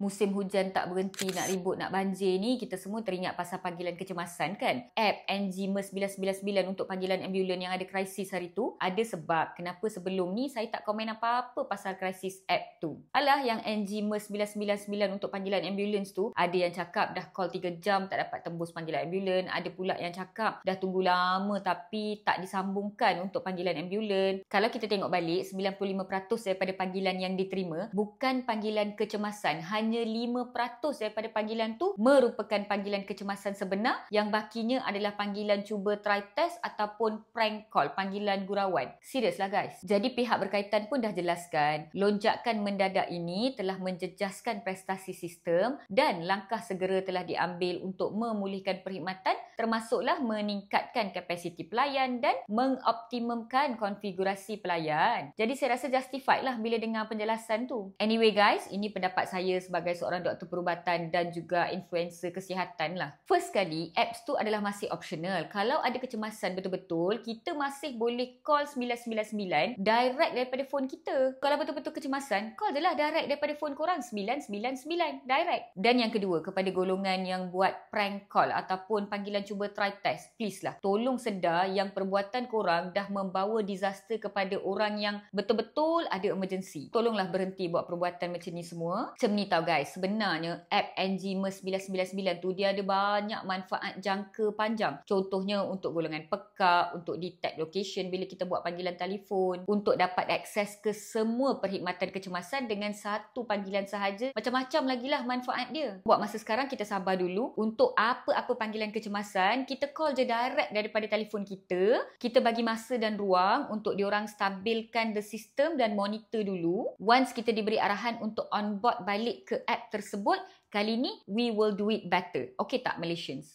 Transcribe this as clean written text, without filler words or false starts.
Musim hujan tak berhenti, nak ribut, nak banjir ni, kita semua teringat pasal panggilan kecemasan kan? App NGMES 999 untuk panggilan ambulan yang ada krisis hari tu, ada sebab kenapa sebelum ni saya tak komen apa-apa pasal krisis app tu. Alah, yang NGMES 999 untuk panggilan ambulans tu, ada yang cakap dah call 3 jam tak dapat tembus panggilan ambulan, ada pula yang cakap dah tunggu lama tapi tak disambungkan untuk panggilan ambulan. Kalau kita tengok balik, 95% daripada panggilan yang diterima bukan panggilan kecemasan, hanya 5% daripada panggilan tu merupakan panggilan kecemasan sebenar, yang bakinya adalah panggilan cuba try test ataupun prank call, panggilan gurauan. Serius lah guys. Jadi pihak berkaitan pun dah jelaskan, lonjakan mendadak ini telah menjejaskan prestasi sistem dan langkah segera telah diambil untuk memulihkan perkhidmatan, termasuklah meningkatkan kapasiti pelayan dan mengoptimumkan konfigurasi pelayan. Jadi saya rasa justified lah bila dengar penjelasan tu. Anyway guys, ini pendapat saya sebagai seorang doktor perubatan dan juga influencer kesihatan lah. First kali, apps tu adalah masih optional. Kalau ada kecemasan betul-betul, kita masih boleh call 999 direct daripada phone kita. Kalau betul-betul kecemasan, call je lah direct daripada phone korang 999 direct. Dan yang kedua, kepada golongan yang buat prank call ataupun panggilan cuba try test, please lah, tolong sedar yang perbuatan korang dah membawa disaster kepada orang yang betul-betul ada emergency. Tolonglah berhenti buat perbuatan macam ni semua. Macam ni tau guys, sebenarnya app NGMES 999 tu dia ada banyak manfaat jangka panjang. Contohnya untuk golongan pekak, untuk detect location bila kita buat panggilan telefon, untuk dapat akses ke semua perkhidmatan kecemasan dengan satu panggilan sahaja. Macam-macam lagi lah manfaat dia. Buat masa sekarang kita sabar dulu. Untuk apa-apa panggilan kecemasan, kita call je direct daripada telefon kita. Kita bagi masa dan ruang untuk diorang stabilkan the system dan monitor dulu. Once kita diberi arahan untuk on board balik ke app tersebut, kali ni we will do it better. Okay tak Malaysians?